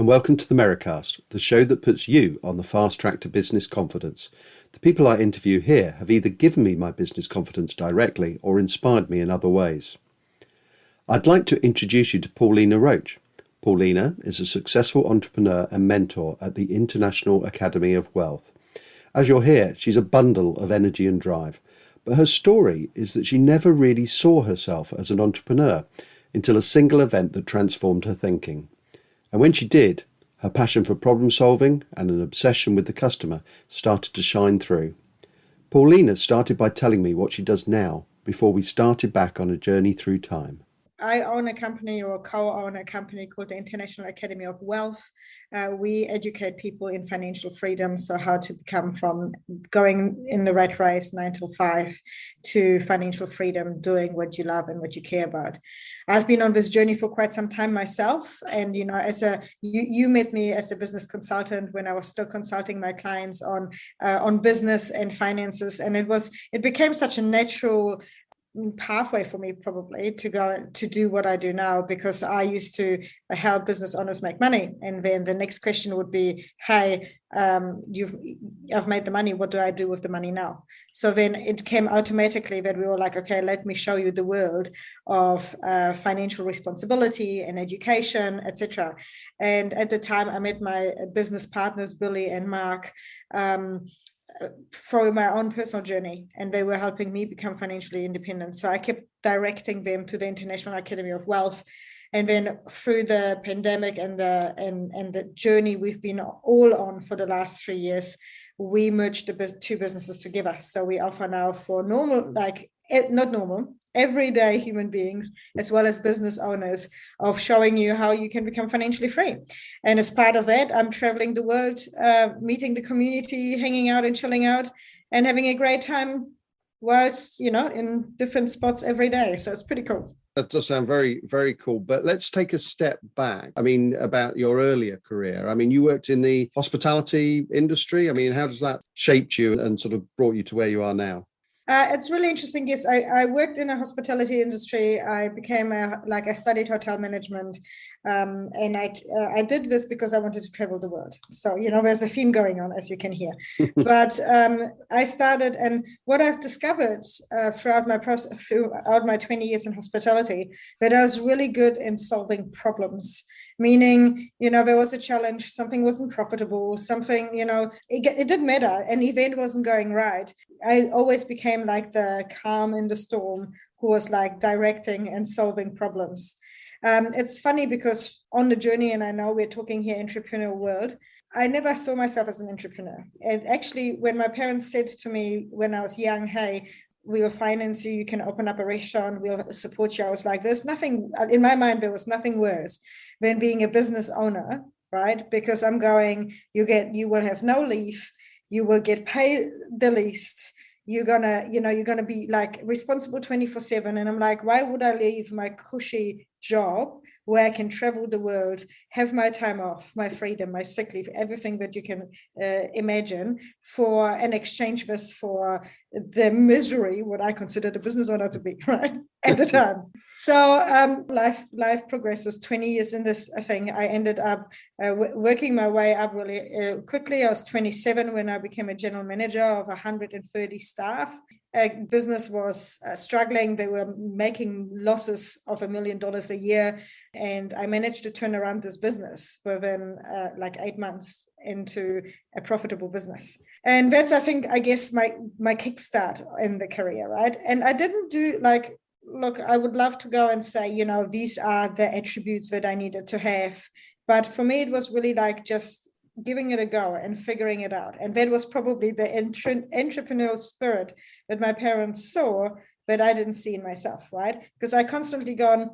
and welcome to the Merri-Cast, the show that puts you on the fast track to business confidence. The people I interview here have either given me my business confidence directly or inspired me in other ways. I'd like to introduce you to Paulina Roach. Paulina is a successful entrepreneur and mentor at the International Academy of Wealth. As you'll hear, she's a bundle of energy and drive, but her story is that she never really saw herself as an entrepreneur until a single event that transformed her thinking. And when she did, her passion for problem solving and an obsession with the customer started to shine through. Paulina started by telling me what she does now before we started back on a journey through time. I own a company or co-own a company called the International Academy of Wealth. We educate people in financial freedom, so how to become from going in the rat race 9 to 5 to financial freedom, doing what you love and what you care about. I've been on this journey for quite some time myself, and you met me as a business consultant when I was still consulting my clients on business and finances, and it became such a natural pathway for me probably to go to do what I do now, because I used to help business owners make money, and then the next question would be, hey, I've made the money, what do I do with the money now? So then it came automatically that we were like, okay, let me show you the world of financial responsibility and education, etc. And at the time I met my business partners Billy and Mark for my own personal journey, and they were helping me become financially independent. So I kept directing them to the International Academy of Wealth, and then through the pandemic and the journey we've been all on for the last 3 years, we merged the two businesses together. So we offer now for everyday human beings as well as business owners of showing you how you can become financially free. And as part of that, I'm traveling the world, meeting the community, hanging out and chilling out and having a great time whilst, in different spots every day. So it's pretty cool. That does sound very, very cool. But let's take a step back. About your earlier career. You worked in the hospitality industry. How does that shape you and sort of brought you to where you are now? It's really interesting. Yes, I worked in a hospitality industry. I became I studied hotel management, and I did this because I wanted to travel the world. So, there's a theme going on, as you can hear. But I started, and what I've discovered throughout my 20 years in hospitality, that I was really good in solving problems. Meaning, there was a challenge, something wasn't profitable, something, it didn't matter, an event wasn't going right. I always became like the calm in the storm who was like directing and solving problems. It's funny because on the journey, and I know we're talking here entrepreneurial world, I never saw myself as an entrepreneur. And actually, when my parents said to me when I was young, hey, we'll finance you, you can open up a restaurant, we'll support you, I was like, there's nothing, in my mind, there was nothing worse than being a business owner, right? Because I'm going, you will have no leave, you will get paid the least, you're gonna be like responsible 24/7. And I'm like, why would I leave my cushy job where I can travel the world, have my time off, my freedom, my sick leave, everything that you can imagine, for an exchange this for the misery, what I consider the business owner to be, right, at the time. So life progresses. 20 years in this thing, I ended up working my way up really quickly. I was 27 when I became a general manager of 130 staff. Business was struggling. They were making losses of $1 million a year. And I managed to turn around this business within 8 months into a profitable business. And that's, I guess, my kickstart in the career, right? And I didn't do look, I would love to go and say, these are the attributes that I needed to have. But for me, it was really just giving it a go and figuring it out. And that was probably the entrepreneurial spirit that my parents saw that I didn't see in myself, right? Because I constantly gone,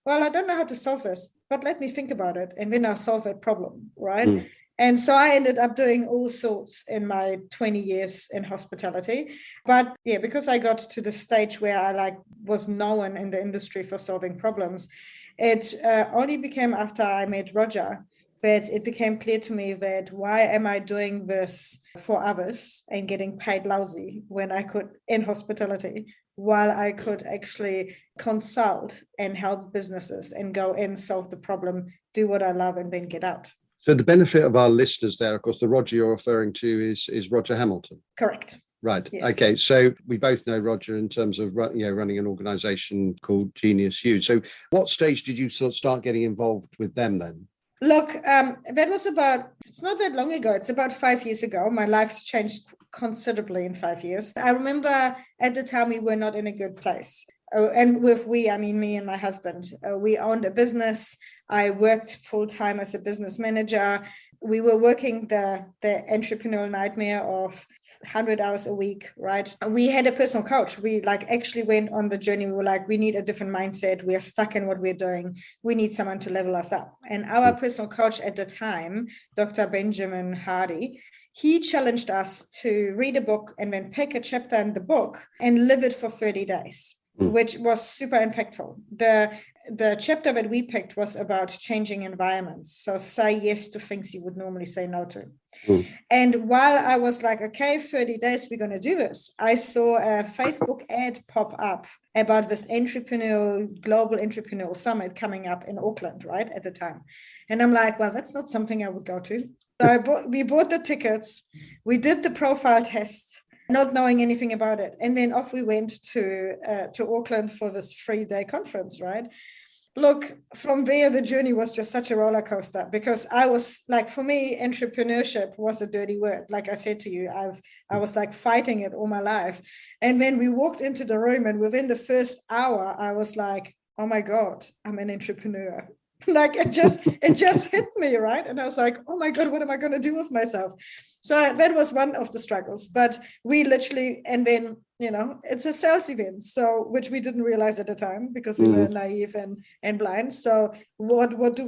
well, I don't know how to solve this, but let me think about it. And then I'll solve that problem, right? Mm. And so I ended up doing all sorts in my 20 years in hospitality. But yeah, because I got to the stage where I was known in the industry for solving problems, it only became after I met Roger that it became clear to me that why am I doing this for others and getting paid lousy when I could in hospitality, while I could actually consult and help businesses and go in, solve the problem, do what I love, and then get out. So the benefit of our listeners there, of course, the Roger you're referring to is Roger Hamilton. Correct. Right. Yes. Okay. So we both know Roger in terms of running an organisation called Genius U. So what stage did you sort of start getting involved with them then? Look, that was it's not that long ago. It's about 5 years ago. My life's changed considerably in 5 years. I remember at the time we were not in a good place. And with we, I mean me and my husband. We owned a business. I worked full-time as a business manager. We were working the entrepreneurial nightmare of 100 hours a week, right? We had a personal coach. We actually went on the journey. We were like, we need a different mindset. We are stuck in what we're doing. We need someone to level us up. And our personal coach at the time, Dr. Benjamin Hardy, he challenged us to read a book and then pick a chapter in the book and live it for 30 days. Which was super impactful. The chapter that we picked was about changing environments. So say yes to things you would normally say no to. And while I was like, okay, 30 days, we're going to do this, I saw a Facebook ad pop up about this global entrepreneurial summit coming up in Auckland, right, at the time. And I'm like, well, that's not something I would go to. So we bought the tickets. We did the profile test, not knowing anything about it. And then off we went to Auckland for this 3-day conference, right? Look, from there, the journey was just such a roller coaster because I was like, for me, entrepreneurship was a dirty word. Like I said to you, I was like fighting it all my life. And then we walked into the room and within the first hour, I was like, oh my God, I'm an entrepreneur. Like it just hit me, right? And I was like, oh my God, what am I going to do with myself? So that was one of the struggles, but we literally, and then, it's a sales event. So, which we didn't realize at the time because we were naive and blind. So what do?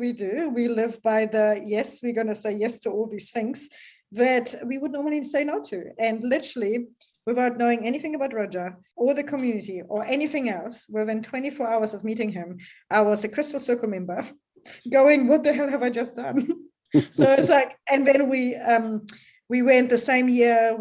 We live by yes, we're going to say yes to all these things that we would normally say no to. And literally, without knowing anything about Roger or the community or anything else, within 24 hours of meeting him, I was a Crystal Circle member going, what the hell have I just done? So it's like, and then we went the same year.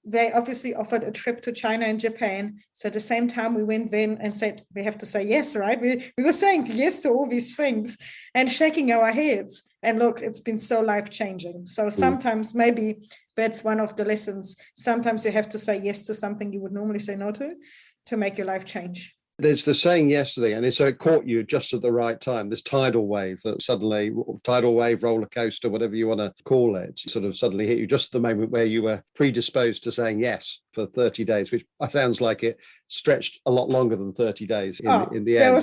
They obviously offered a trip to China and Japan. So at the same time, we went then and said, we have to say yes, right? We were saying yes to all these things and shaking our heads. And look, it's been so life-changing. So sometimes maybe that's one of the lessons. Sometimes you have to say yes to something you would normally say no to make your life change. There's the saying yesterday, and so it caught you just at the right time, this tidal wave roller coaster, whatever you want to call it, sort of suddenly hit you just at the moment where you were predisposed to saying yes for 30 days, which sounds like it stretched a lot longer than 30 days in the end.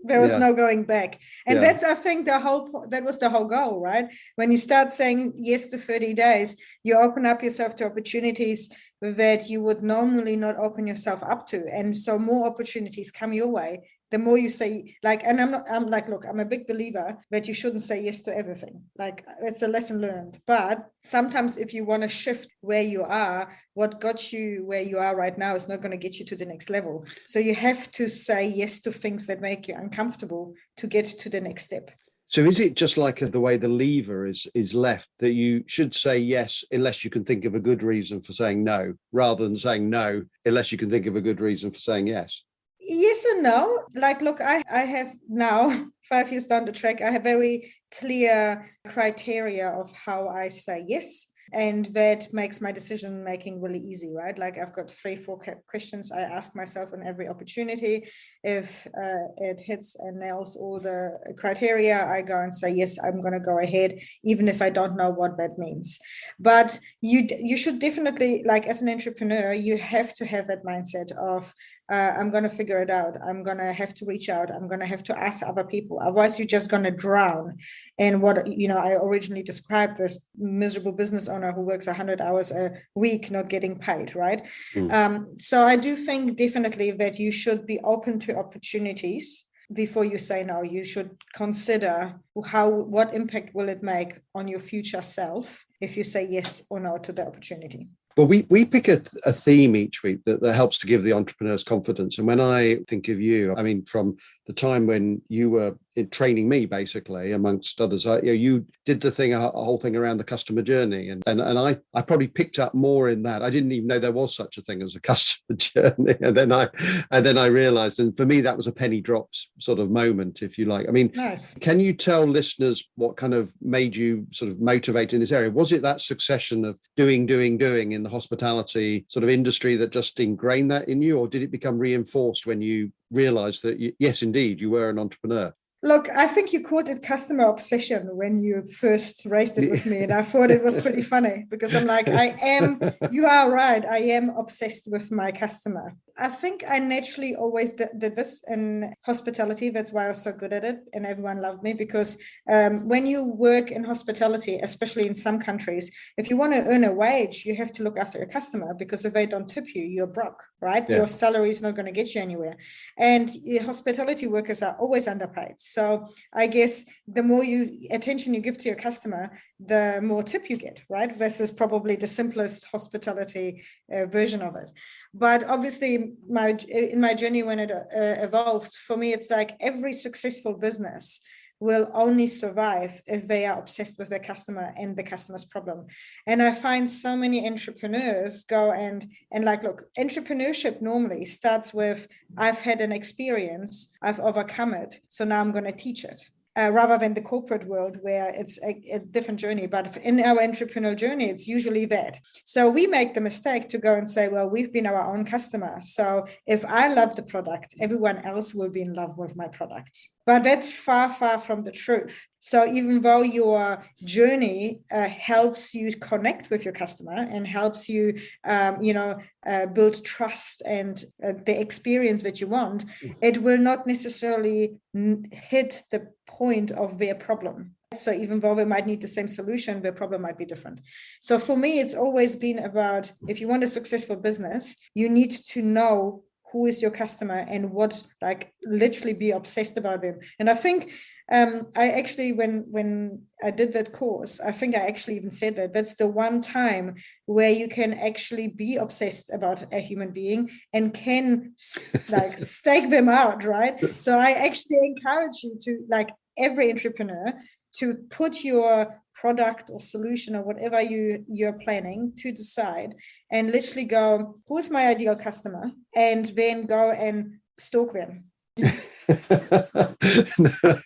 There was no going back. And that's, I think, that was the whole goal, right? When you start saying yes to 30 days, you open up yourself to opportunities that you would normally not open yourself up to. And so more opportunities come your way. The more you say, and I'm a big believer that you shouldn't say yes to everything. Like, it's a lesson learned. But sometimes if you want to shift where you are, what got you where you are right now is not going to get you to the next level. So you have to say yes to things that make you uncomfortable to get to the next step. So is it just like the way the lever is left, that you should say yes unless you can think of a good reason for saying no, rather than saying no unless you can think of a good reason for saying yes? Yes and no. Look, I have now 5 years down the track, I have very clear criteria of how I say yes. And that makes my decision making really easy, right? Like I've got 3-4 questions I ask myself on every opportunity. If it hits and nails all the criteria, I go and say, yes, I'm going to go ahead, even if I don't know what that means. But you should definitely, as an entrepreneur, you have to have that mindset of, I'm going to figure it out. I'm going to have to reach out. I'm going to have to ask other people. Otherwise, you're just going to drown in what, I originally described, this miserable business owner who works 100 hours a week, not getting paid, right? So I do think definitely that you should be open to opportunities before you say no. You should consider what impact will it make on your future self if you say yes or no to the opportunity. Well, we pick a theme each week that helps to give the entrepreneurs confidence. And when I think of you, I mean, from the time when you were in training me, basically, amongst others. You did a whole thing around the customer journey, and I probably picked up more in that. I didn't even know there was such a thing as a customer journey, and then I realized, and for me that was a penny drops sort of moment, if you like. I mean, Nice. Can you tell listeners what kind of made you sort of motivate in this area? Was it that succession of doing in the hospitality sort of industry that just ingrained that in you, or did it become reinforced when you realized that, yes, indeed, you were an entrepreneur? Look, I think you called it customer obsession when you first raised it with me. And I thought it was pretty funny because I'm like, you are right. I am obsessed with my customer. I think I naturally always did this in hospitality. That's why I was so good at it. And everyone loved me because when you work in hospitality, especially in some countries, if you want to earn a wage, you have to look after your customer, because if they don't tip you, you're broke, right? Yeah. Your salary is not going to get you anywhere. And hospitality workers are always underpaid. So I guess the more attention you give to your customer, the more tip you get, right? Versus probably the simplest hospitality version of it. But obviously, in my journey when it evolved, for me, it's like every successful business will only survive if they are obsessed with their customer and the customer's problem. And I find so many entrepreneurs go and like, look, entrepreneurship normally starts with, I've had an experience, I've overcome it, so now I'm going to teach it. Rather than the corporate world where it's a different journey. But in our entrepreneurial journey, it's usually that. So we make the mistake to go and say, well, we've been our own customer. So if I love the product, everyone else will be in love with my product. But that's far, far from the truth. So even though your journey helps you connect with your customer and helps you, build trust and the experience that you want, it will not necessarily hit the point of their problem. So even though they might need the same solution, their problem might be different. So for me, it's always been about, if you want a successful business, you need to know who is your customer and what, like, literally be obsessed about them. And I think I actually, when I did that course, I think I actually even said that's the one time where you can actually be obsessed about a human being and can like stake them out, right? So I actually encourage you to, like, every entrepreneur, to put your product or solution or whatever you're planning to the side and literally go, who's my ideal customer? And then go and stalk them.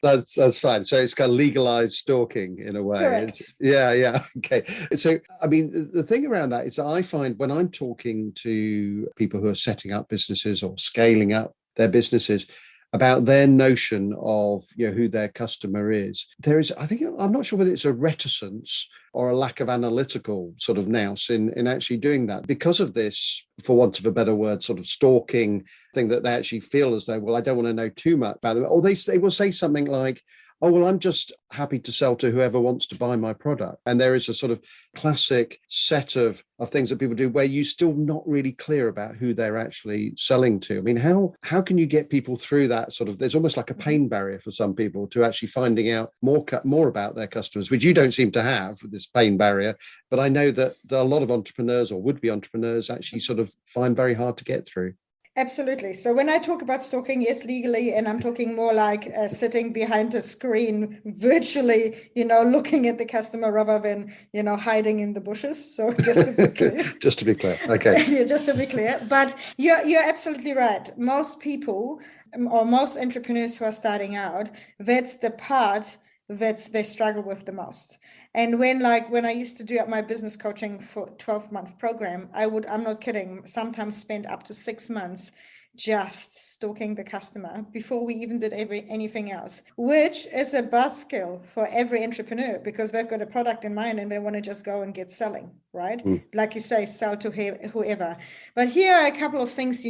That's fine. So it's kind of legalized stalking in a way. Correct. Yeah. Okay. So, I mean, the thing around that is, I find when I'm talking to people who are setting up businesses or scaling up their businesses, about their notion of, who their customer is, there is, I think, I'm not sure whether it's a reticence or a lack of analytical sort of nous in actually doing that, because of this, for want of a better word, sort of stalking thing, that they actually feel as though, well, I don't want to know too much about them. Or they will say something like, oh, well, I'm just happy to sell to whoever wants to buy my product. And there is a sort of classic set of things that people do where you're still not really clear about who they're actually selling to. I mean, how can you get people through that sort of, there's almost like a pain barrier for some people to actually finding out more about their customers, which you don't seem to have, this pain barrier. But I know that a lot of entrepreneurs or would-be entrepreneurs actually sort of find very hard to get through. Absolutely. So when I talk about stalking, yes, legally, and I'm talking more like sitting behind a screen virtually, looking at the customer rather than, hiding in the bushes. So just to be clear. Just to be clear. Okay. Yeah, just to be clear. But you're absolutely right. Most people, or most entrepreneurs who are starting out, that's the part that they struggle with the most. And when I used to do my business coaching for 12-month program, I'm not kidding, sometimes spend up to 6 months just stalking the customer before we even did anything else, which is a buzzkill for every entrepreneur, because they've got a product in mind and they want to just go and get selling, right? Like you say, sell to whoever. But here are a couple of things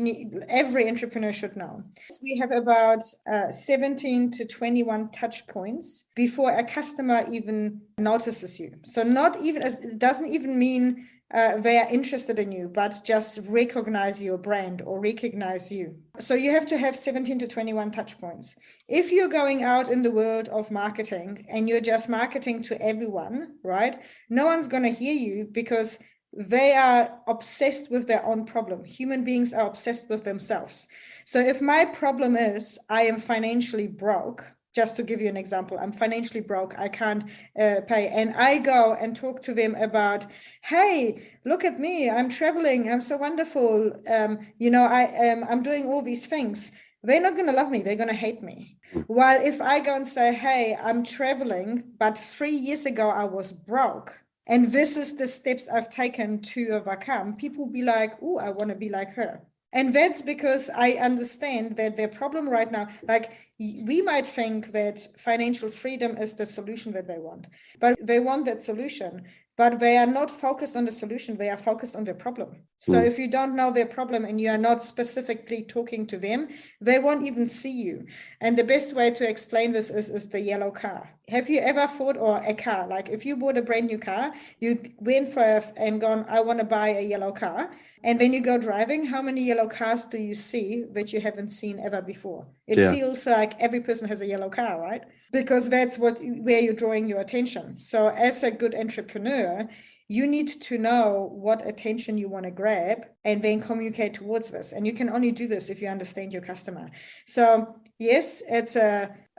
every entrepreneur should know. We have about 17 to 21 touch points before a customer even notices you. So it doesn't even mean they are interested in you, but just recognize your brand or recognize you. So you have to have 17 to 21 touch points. If you're going out in the world of marketing and you're just marketing to everyone, right? No one's going to hear you because they are obsessed with their own problem. Human beings are obsessed with themselves. So if my problem is I am financially broke, Just to give you an example, I'm financially broke, I can't pay. And I go and talk to them about, hey, look at me, I'm traveling, I'm so wonderful. I'm doing all these things. They're not going to love me, they're going to hate me. While if I go and say, hey, I'm traveling, but 3 years ago I was broke, and this is the steps I've taken to overcome, people will be like, oh, I want to be like her. And that's because I understand that their problem right now, like we might think that financial freedom is the solution that they want, but they want that solution, but they are not focused on the solution. They are focused on their problem. So if you don't know their problem and you are not specifically talking to them, they won't even see you. And the best way to explain this is the yellow car. Have you ever thought, or a car, like if you bought a brand new car, you went for and gone, I want to buy a yellow car. And when you go driving, how many yellow cars do you see that you haven't seen ever before? It feels like every person has a yellow car, right? Because that's where you're drawing your attention. So as a good entrepreneur, you need to know what attention you want to grab and then communicate towards this. And you can only do this if you understand your customer. So yes,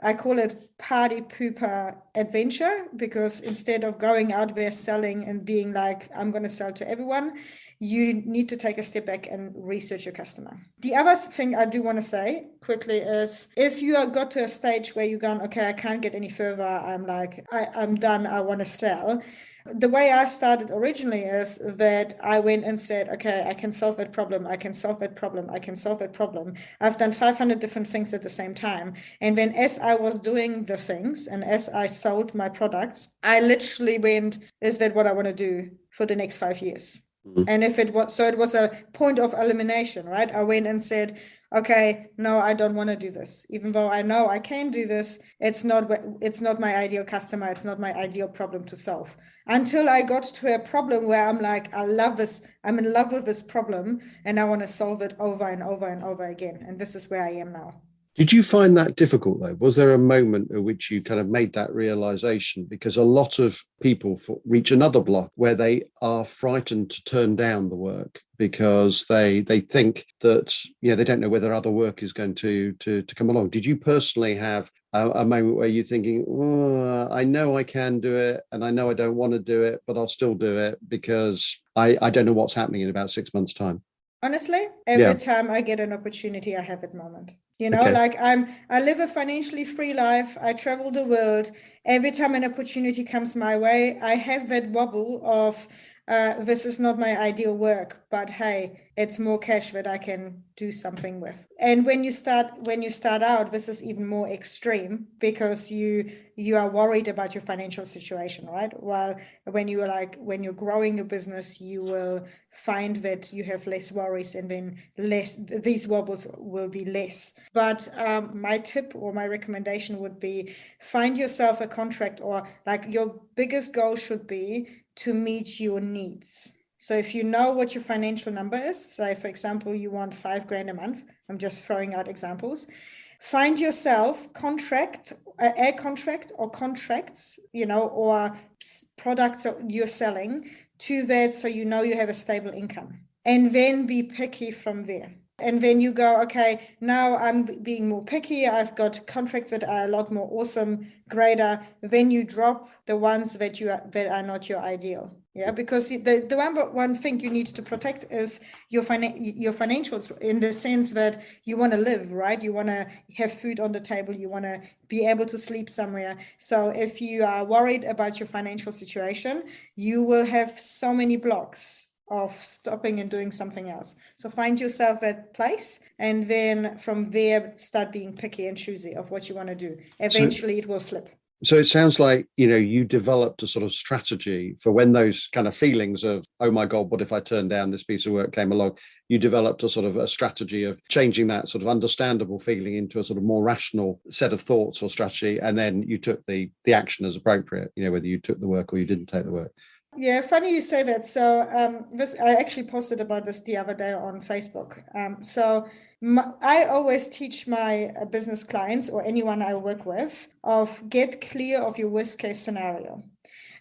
I call it party pooper adventure, because instead of going out there selling and being like, I'm going to sell to everyone, you need to take a step back and research your customer. The other thing I do want to say quickly is, if you have got to a stage where you're going, okay, I can't get any further, I'm done, I want to sell. The way I started originally is that I went and said, okay, I can solve that problem, I can solve that problem, I can solve that problem. I've done 500 different things at the same time. And then as I was doing the things and as I sold my products, I literally went, is that what I want to do for the next 5 years? And if it was, so it was a point of elimination, right? I went and said, okay, no, I don't want to do this. Even though I know I can do this, it's not my ideal customer. It's not my ideal problem to solve. Until I got to a problem where I'm like, I love this. I'm in love with this problem and I want to solve it over and over and over again. And this is where I am now. Did you find that difficult, though? Was there a moment at which you kind of made that realization? Because a lot of people reach another block where they are frightened to turn down the work because they think that, they don't know whether other work is going to come along. Did you personally have a moment where you're thinking, oh, I know I can do it and I know I don't want to do it, but I'll still do it because I don't know what's happening in about 6 months' time? Honestly, every time I get an opportunity, I have at the moment. Like I live a financially free life. I travel the world. Every time an opportunity comes my way, I have that wobble of, this is not my ideal work, but hey, it's more cash that I can do something with. And when you start out, this is even more extreme because you are worried about your financial situation, right? While when you're growing your business, you will find that you have less worries and then these wobbles will be less. But my tip or my recommendation would be, find yourself a contract, or like your biggest goal should be to meet your needs. So if you know what your financial number is, say for example, you want $5,000 a month, I'm just throwing out examples, find yourself a contract or contracts, or products you're selling to that, so you know you have a stable income, and then be picky from there. And then you go, okay, now I'm being more picky. I've got contracts that are a lot more awesome, greater. Then you drop the ones that are not your ideal. Yeah, because the number one thing you need to protect is your financials, in the sense that you want to live, right? You want to have food on the table. You want to be able to sleep somewhere. So if you are worried about your financial situation, you will have so many blocks of stopping and doing something else. So find yourself that place, and then from there start being picky and choosy of what you want to do. Eventually it will flip. So it sounds like, you developed a sort of strategy for when those kind of feelings of, oh my God, what if I turned down this piece of work came along? You developed a sort of a strategy of changing that sort of understandable feeling into a sort of more rational set of thoughts or strategy. And then you took the action as appropriate, whether you took the work or you didn't take the work. Yeah, funny you say that. So I actually posted about this the other day on Facebook. I always teach my business clients or anyone I work with of get clear of your worst case scenario.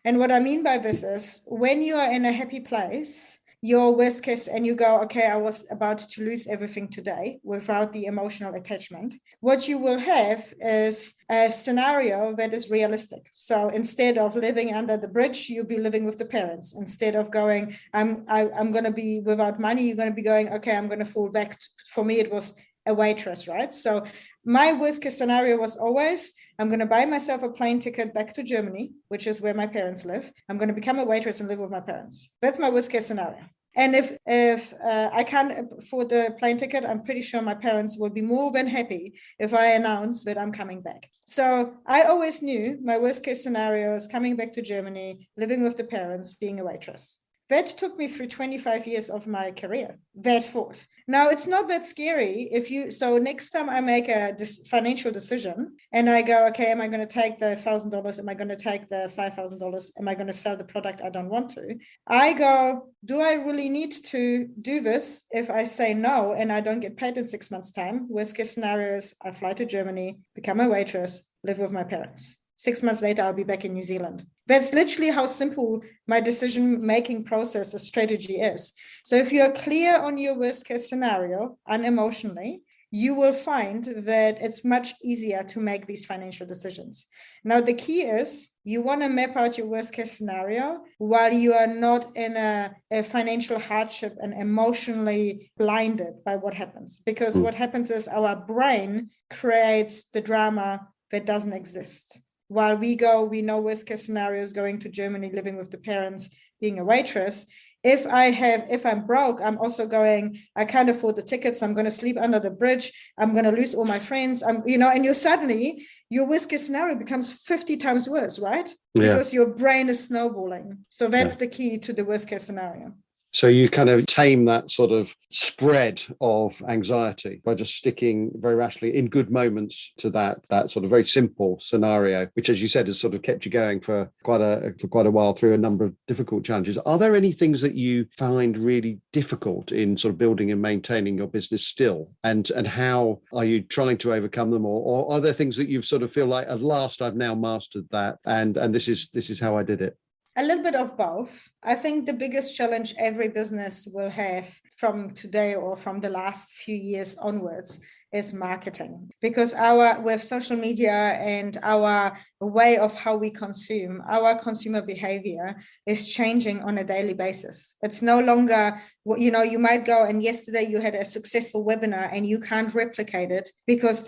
And what I mean by this is, when you are in a happy place, your worst case and you go, okay, I was about to lose everything today without the emotional attachment, what you will have is a scenario that is realistic. So instead of living under the bridge, you'll be living with the parents. Instead of going, I'm going to be without money, you're going to be going, okay, I'm going to fall back. For me, it was a waitress, right? So my worst case scenario was always, I'm going to buy myself a plane ticket back to Germany, which is where my parents live. I'm going to become a waitress and live with my parents. That's my worst case scenario. And if I can't afford the plane ticket, I'm pretty sure my parents will be more than happy if I announce that I'm coming back. So I always knew my worst case scenario is coming back to Germany, living with the parents, being a waitress. That took me through 25 years of my career, that thought. Now, it's not that scary so next time I make a financial decision and I go, okay, am I going to take the $1,000? Am I going to take the $5,000? Am I going to sell the product I don't want to? I go, do I really need to do this if I say no and I don't get paid in 6 months' time? Worst case scenario is I fly to Germany, become a waitress, live with my parents. 6 months later, I'll be back in New Zealand. That's literally how simple my decision-making process or strategy is. So if you're clear on your worst-case scenario, unemotionally, you will find that it's much easier to make these financial decisions. Now, the key is you want to map out your worst-case scenario while you are not in a financial hardship and emotionally blinded by what happens. Because what happens is our brain creates the drama that doesn't exist. While we know worst case scenarios, going to Germany, living with the parents, being a waitress. If I'm broke, I'm also going, I can't afford the tickets. I'm going to sleep under the bridge. I'm going to lose all my friends. And your worst case scenario becomes 50 times worse, right? Because your brain is snowballing. So that's the key to the worst case scenario. So you kind of tame that sort of spread of anxiety by just sticking very rationally in good moments to that sort of very simple scenario, which, as you said, has sort of kept you going for quite a while through a number of difficult challenges. Are there any things that you find really difficult in sort of building and maintaining your business still? And how are you trying to overcome them? Or are there things that you sort of feel like, at last, I've now mastered that, and this is how I did it? A little bit of both. I think the biggest challenge every business will have from today or from the last few years onwards is marketing, because with social media and our way of how we consume, our consumer behavior is changing on a daily basis. It's no longer, you might go and yesterday you had a successful webinar and you can't replicate it because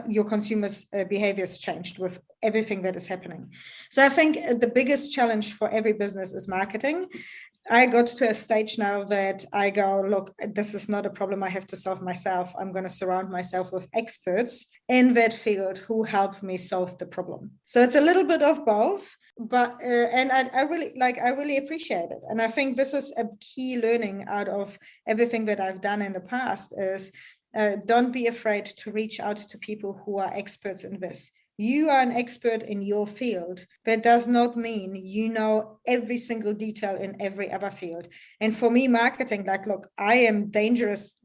your consumers' behavior has changed with everything that is happening. So I think the biggest challenge for every business is marketing. I got to a stage now that I go, look, this is not a problem I have to solve myself. I'm going to surround myself with experts in that field who help me solve the problem. So it's a little bit of both, but and I really appreciate it. And I think this is a key learning out of everything that I've done in the past is don't be afraid to reach out to people who are experts in this. You are an expert in your field. That does not mean you know every single detail in every other field. And for me, marketing, look, I am dangerous,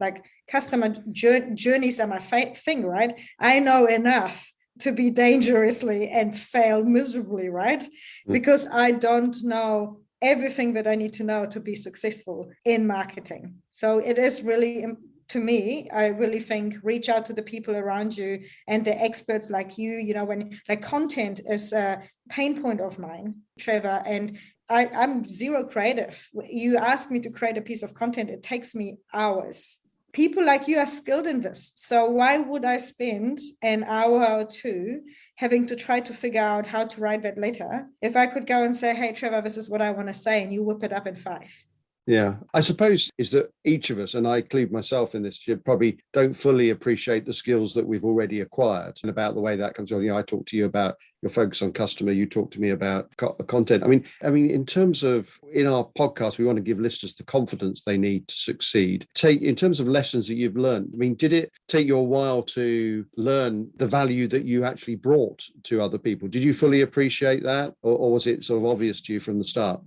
customer journeys are my thing, right? I know enough to be dangerously and fail miserably, right? Because I don't know everything that I need to know to be successful in marketing. So it is really, to me, I really think reach out to the people around you and the experts like you, when content is a pain point of mine, Trevor, and I'm zero creative. You ask me to create a piece of content, it takes me hours. People like you are skilled in this. So why would I spend an hour or two having to try to figure out how to write that letter if I could go and say, hey, Trevor, this is what I want to say, and you whip it up in 5? Yeah, I suppose is that each of us, and I include myself in this, you probably don't fully appreciate the skills that we've already acquired and about the way that comes on. I talk to you about your focus on customer. You talk to me about content. I mean, in terms of in our podcast, we want to give listeners the confidence they need to succeed. In terms of lessons that you've learned, did it take you a while to learn the value that you actually brought to other people? Did you fully appreciate that, or was it sort of obvious to you from the start?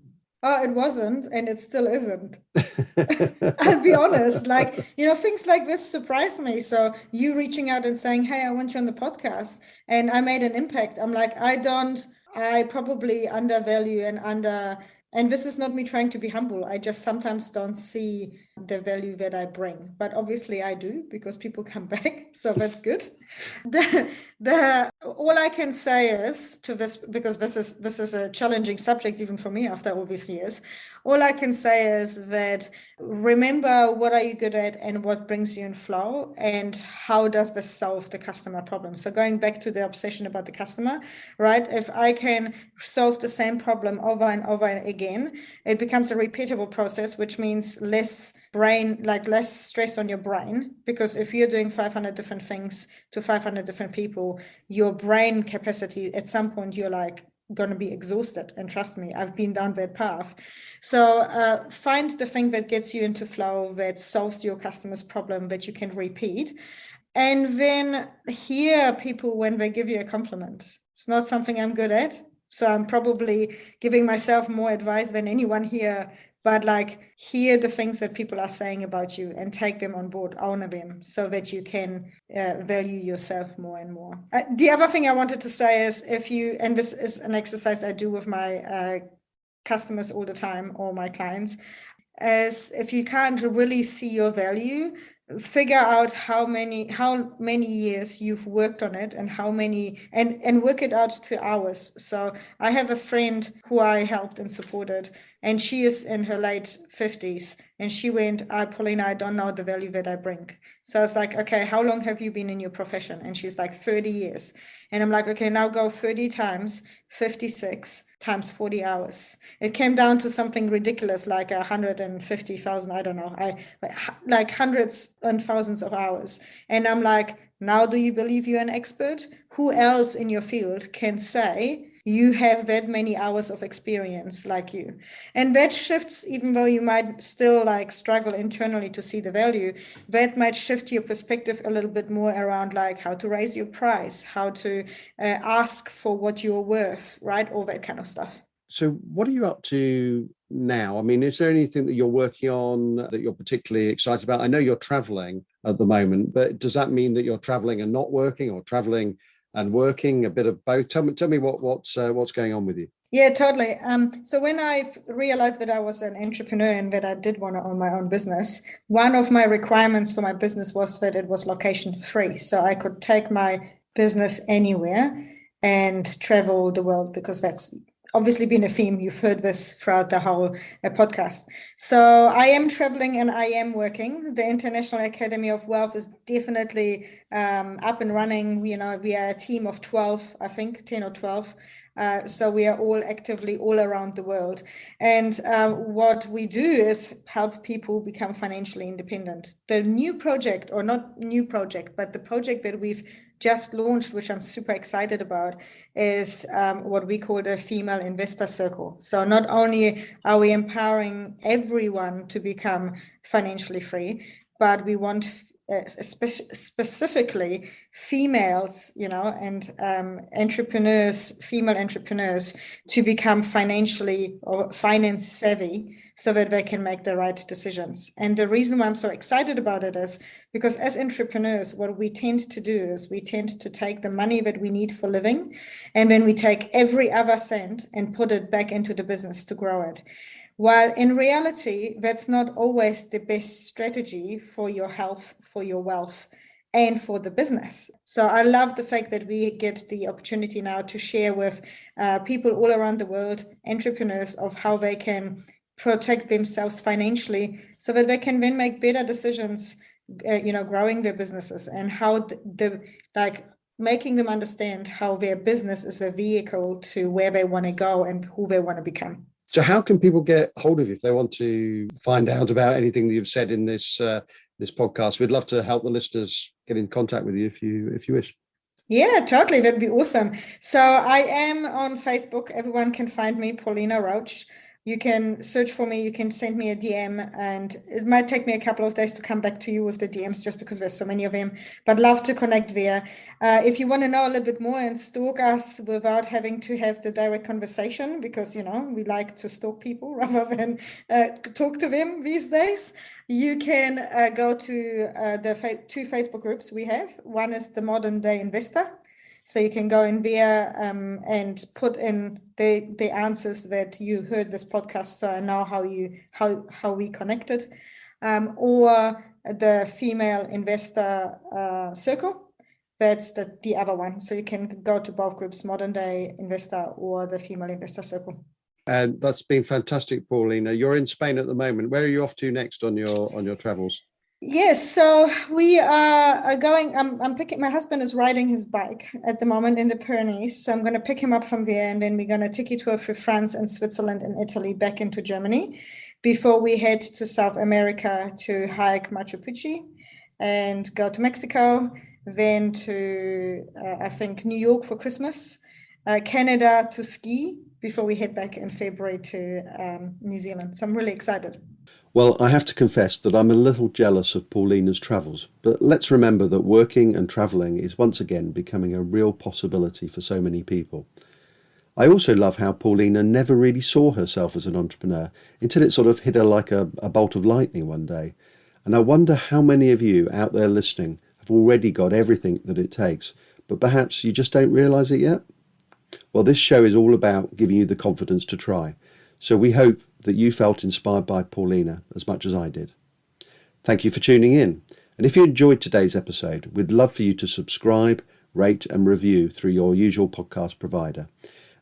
Oh, it wasn't, and it still isn't. I'll be honest, things like this surprise me. So you reaching out and saying, hey, I want you on the podcast, and I made an impact. I'm like, I probably undervalue and And this is not me trying to be humble. I just sometimes don't see the value that I bring. But obviously I do, because people come back. So that's good. All I can say is to this, because this is a challenging subject even for me after all these years. All I can say is that remember, what are you good at and what brings you in flow, and how does this solve the customer problem? So going back to the obsession about the customer, right? If I can solve the same problem over and over again, it becomes a repeatable process, which means less stress on your brain. Because if you're doing 500 different things to 500 different people, your brain capacity at some point, you're like going to be exhausted. And trust me, I've been down that path. So find the thing that gets you into flow, that solves your customer's problem, that you can repeat. And then hear people when they give you a compliment. It's not something I'm good at. So I'm probably giving myself more advice than anyone here, but like, hear the things that people are saying about you and take them on board, honor them, so that you can value yourself more and more. The other thing I wanted to say is, and this is an exercise I do with my customers all the time, or my clients, is if you can't really see your value, figure out how many years you've worked on it, and how many, and work it out to hours. So I have a friend who I helped and supported, and she is in her late 50s, and she went, Paulina, I don't know the value that I bring. So I was like, okay, how long have you been in your profession? And she's like, 30 years. And I'm like, okay, now go 30 times 56 times 40 hours. It came down to something ridiculous, like 150,000, I don't know, like hundreds and thousands of hours. And I'm like, now do you believe you're an expert? Who else in your field can say you have that many hours of experience like you? And that shifts, even though you might still like struggle internally to see the value, that might shift your perspective a little bit more around like how to raise your price, how to ask for what you're worth, right? All that kind of stuff. So what are you up to now? I mean, is there anything that you're working on that you're particularly excited about? I know you're traveling at the moment, but does that mean that you're traveling and not working, or traveling and working, a bit of both? Tell me what's going on with you. Yeah, totally. So when I realized that I was an entrepreneur and that I did want to own my own business, one of my requirements for my business was that it was location free. So I could take my business anywhere and travel the world, because that's obviously been a theme. You've heard this throughout the whole podcast. So I am traveling and I am working. The International Academy of Wealth is definitely up and running. We are a team of 12, I think, 10 or 12. So we are all actively all around the world. And what we do is help people become financially independent. The new project, or not new project, but the project that we've just launched, which I'm super excited about, is what we call the Female Investor Circle. So not only are we empowering everyone to become financially free, but we want specifically females, and female entrepreneurs, to become financially or finance savvy, so that they can make the right decisions. And the reason why I'm so excited about it is because as entrepreneurs, what we tend to do is we tend to take the money that we need for living, and then we take every other cent and put it back into the business to grow it. While in reality, that's not always the best strategy for your health, for your wealth, and for the business. So I love the fact that we get the opportunity now to share with people all around the world, entrepreneurs, of how they can protect themselves financially, so that they can then make better decisions, growing their businesses, and how making them understand how their business is a vehicle to where they want to go and who they want to become. So how can people get hold of you if they want to find out about anything that you've said in this podcast? We'd love to help the listeners get in contact with you if you wish. Yeah, totally. That'd be awesome. So I am on Facebook. Everyone can find me, Paulina Roach. You can search for me. You can send me a DM, and it might take me a couple of days to come back to you with the DMs, just because there's so many of them, but love to connect there. If you want to know a little bit more and stalk us without having to have the direct conversation, because, we like to stalk people rather than talk to them these days, you can go to the two Facebook groups we have. One is the Modern Day Investor. So you can go in there and put in the answers that you heard this podcast, so I know how we connected, or the female investor circle. That's the other one. So you can go to both groups, Modern Day Investor or the Female Investor Circle. And that's been fantastic, Paulina. You're in Spain at the moment. Where are you off to next on your travels? Yes, so we are going. I'm picking. My husband is riding his bike at the moment in the Pyrenees, so I'm going to pick him up from there, and then we're going to take a tour through France and Switzerland and Italy back into Germany before we head to South America to hike Machu Picchu and go to Mexico, then to I think New York for Christmas, Canada to ski before we head back in February to New Zealand. So I'm really excited. Well, I have to confess that I'm a little jealous of Paulina's travels, but let's remember that working and travelling is once again becoming a real possibility for so many people. I also love how Paulina never really saw herself as an entrepreneur until it sort of hit her like a bolt of lightning one day. And I wonder how many of you out there listening have already got everything that it takes, but perhaps you just don't realise it yet? Well, this show is all about giving you the confidence to try. So we hope that you felt inspired by Paulina as much as I did. Thank you for tuning in. And if you enjoyed today's episode, we'd love for you to subscribe, rate and review through your usual podcast provider.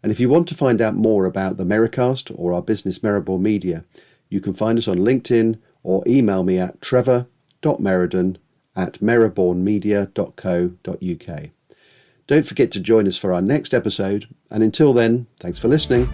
And if you want to find out more about the Merri-Cast or our business Merriborn Media, you can find us on LinkedIn or email me at trevor.meriden@merribornmedia.co.uk. Don't forget to join us for our next episode. And until then, thanks for listening.